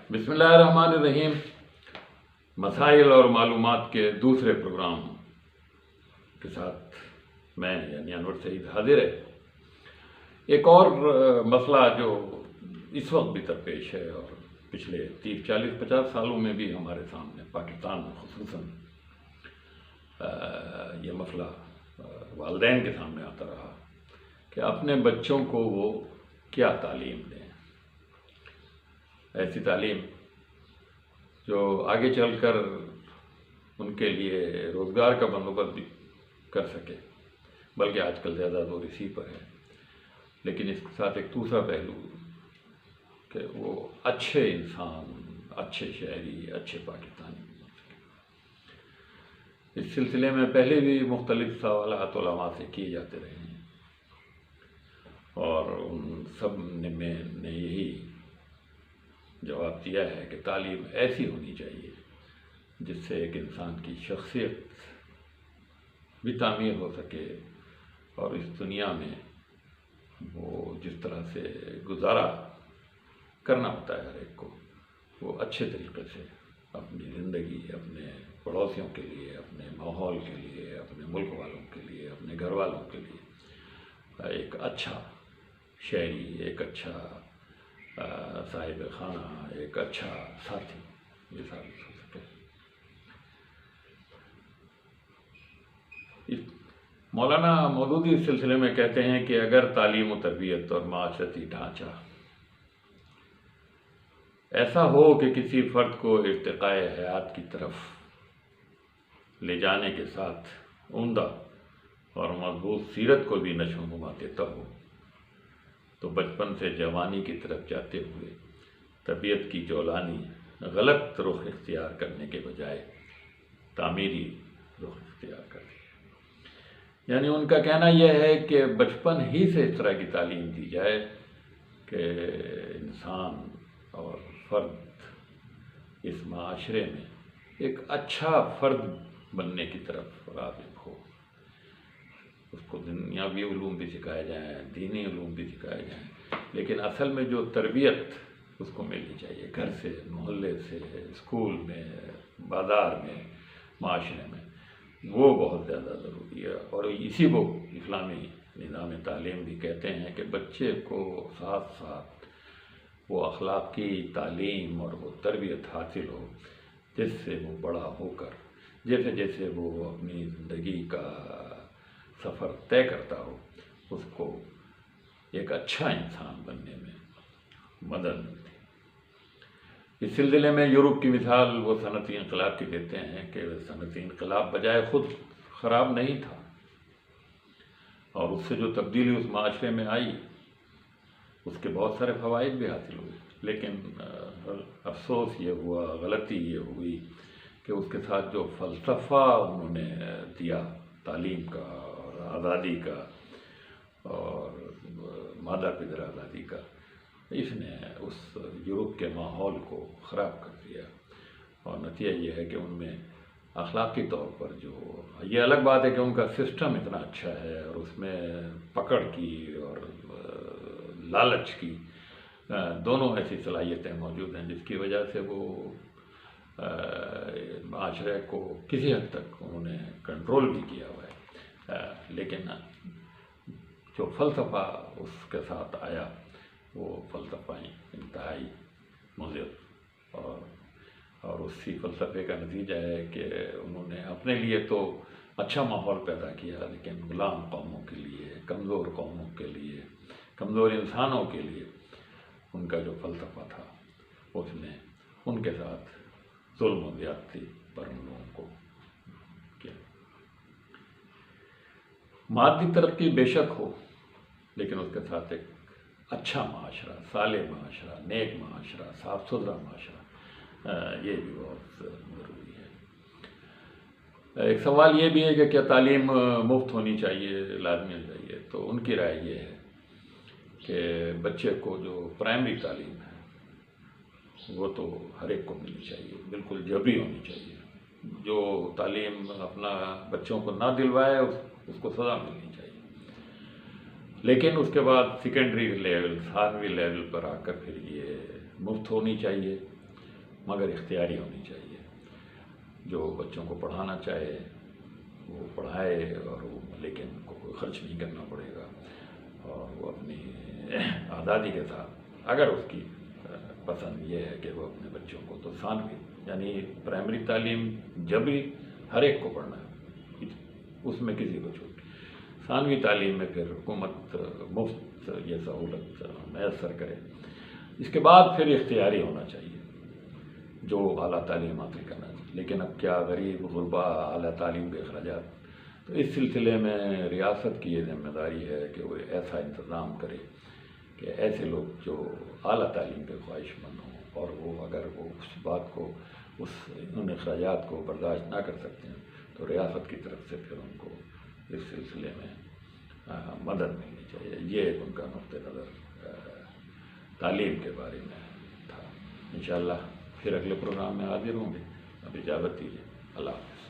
بسم اللہ الرحمن الرحیم۔ مسائل اور معلومات کے دوسرے پروگرام کے ساتھ میں یعنی انور سعید حاضر ہے۔ ایک اور مسئلہ جو اس وقت بھی درپیش ہے اور پچھلے 30 40 50 سالوں میں بھی ہمارے سامنے پاکستان میں خصوصاً یہ مسئلہ والدین کے سامنے آتا رہا کہ اپنے بچوں کو وہ کیا تعلیم دیں، ایسی تعلیم جو آگے چل کر ان کے لیے روزگار کا بندوبست بھی کر سکے، بلکہ آج کل زیادہ زور اسی پر ہے۔ لیکن اس کے ساتھ ایک دوسرا پہلو کہ وہ اچھے انسان، اچھے شہری، اچھے پاکستانی بن سکے۔ اس سلسلے میں پہلے بھی مختلف سوالات علماء سے کیے جاتے رہے ہیں اور ان سب نے یہی جواب دیا ہے کہ تعلیم ایسی ہونی چاہیے جس سے ایک انسان کی شخصیت بھی تعمیر ہو سکے اور اس دنیا میں وہ جس طرح سے گزارا کرنا ہوتا ہے ہر ایک کو، وہ اچھے طریقے سے اپنی زندگی اپنے پڑوسیوں کے لیے، اپنے ماحول کے لیے، اپنے ملک والوں کے لیے، اپنے گھر والوں کے لیے ایک اچھا شہری، ایک اچھا صاحب خانہ، ایک اچھا ساتھی یہ ثابت ہو سکے۔ مولانا مودودی اس سلسلے میں کہتے ہیں کہ اگر تعلیم و تربیت اور معاشرتی ڈھانچہ ایسا ہو کہ کسی فرد کو ارتقاء حیات کی طرف لے جانے کے ساتھ عمدہ اور مضبوط سیرت کو بھی نشو و نما دیتا ہو، تو بچپن سے جوانی کی طرف جاتے ہوئے طبیعت کی جولانی غلط رخ اختیار کرنے کے بجائے تعمیری رخ اختیار کرتی ہے۔ یعنی ان کا کہنا یہ ہے کہ بچپن ہی سے اس طرح کی تعلیم دی جائے کہ انسان اور فرد اس معاشرے میں ایک اچھا فرد بننے کی طرف راغب ہو۔ اس کو دنیاوی علوم بھی سکھائے جائیں، دینی علوم بھی سکھائے جائیں، لیکن اصل میں جو تربیت اس کو ملنی چاہیے گھر سے، محلے سے، اسکول میں، بازار میں، معاشرے میں، وہ بہت زیادہ ضروری ہے۔ اور اسی کو اسلامی نظام تعلیم بھی کہتے ہیں کہ بچے کو ساتھ ساتھ وہ اخلاقی تعلیم اور وہ تربیت حاصل ہو جس سے وہ بڑا ہو کر جیسے جیسے وہ اپنی زندگی کا سفر طے کرتا ہو، اس کو ایک اچھا انسان بننے میں مدد ملتی۔ اس سلسلے میں یورپ کی مثال وہ صنعتی انقلاب کی دیتے ہیں کہ صنعتی انقلاب بجائے خود خراب نہیں تھا، اور اس سے جو تبدیلی اس معاشرے میں آئی اس کے بہت سارے فوائد بھی حاصل ہوئے، لیکن افسوس یہ ہوا، غلطی یہ ہوئی کہ اس کے ساتھ جو فلسفہ انہوں نے دیا تعلیم کا اور آزادی کا اور مادہ پدر آزادی کا، اس نے اس یورپ کے ماحول کو خراب کر دیا۔ اور نتیجہ یہ ہے کہ ان میں اخلاقی طور پر جو یہ الگ بات ہے کہ ان کا سسٹم اتنا اچھا ہے اور اس میں پکڑ کی اور لالچ کی دونوں ایسی صلاحیتیں موجود ہیں جس کی وجہ سے وہ معاشرے کو کسی حد تک انہوں نے کنٹرول بھی کیا ہوا ہے، لیکن جو فلسفہ اس کے ساتھ آیا وہ فلسفہ انتہائی مضر اور اسی فلسفے کا نتیجہ ہے کہ انہوں نے اپنے لیے تو اچھا ماحول پیدا کیا، لیکن غلام قوموں کے لیے، کمزور قوموں کے لیے، کمزور انسانوں کے لیے ان کا جو فلسفہ تھا اس نے ان کے ساتھ ظلم و زیادتی پر ان لوگوں کو کیا۔ مادی ترقی بے شک ہو، لیکن اس کے ساتھ ایک اچھا معاشرہ، صالح معاشرہ، نیک معاشرہ، صاف ستھرا معاشرہ یہ بھی بہت ضروری ہے۔ ایک سوال یہ بھی ہے کہ کیا تعلیم مفت ہونی چاہیے، لازمی ہونی چاہیے؟ تو ان کی رائے یہ ہے کہ بچے کو جو پرائمری تعلیم ہے وہ تو ہر ایک کو ملنی چاہیے، بالکل جبری ہونی چاہیے۔ جو تعلیم اپنا بچوں کو نہ دلوائے اس کو سزا ملنی چاہیے، لیکن اس کے بعد سیکنڈری لیول، ثانوی لیول پر آ کر پھر یہ مفت ہونی چاہیے مگر اختیاری ہونی چاہیے. جو بچوں کو پڑھانا چاہے وہ پڑھائے، اور وہ لیکن ان کو کوئی خرچ نہیں کرنا پڑے گا، اور وہ اپنی آزادی کے ساتھ، اگر اس کی پسند یہ ہے کہ وہ اپنے بچوں کو تو ثانوی یعنی پرائمری تعلیم جبری ہر ایک کو پڑھنا ہے، اس میں کسی کو چھوٹ. ثانوی تعلیم میں پھر حکومت مفت یہ سہولت میسر کرے. اس کے بعد پھر اختیاری ہونا چاہیے جو اعلیٰ تعلیم حاصل کرنا چاہیے. لیکن اب کیا غریب غربا اعلیٰ تعلیم کے اخراجات، تو اس سلسلے میں ریاست کی یہ ذمہ داری ہے کہ وہ ایسا انتظام کرے کہ ایسے لوگ جو اعلیٰ تعلیم کے خواہش مند ہوں، اور وہ اگر وہ اس بات کو ان اخراجات کو برداشت نہ کر سکتے ہیں، تو ریاست کی طرف سے پھر ان کو اس سلسلے میں مدد ملنی چاہیے. یہ ایک ان کا نقطۂ نظر تعلیم کے بارے میں تھا. انشاءاللہ پھر اگلے پروگرام میں حاضر ہوں گے. اب اجازت دیجیے. اللہ حافظ.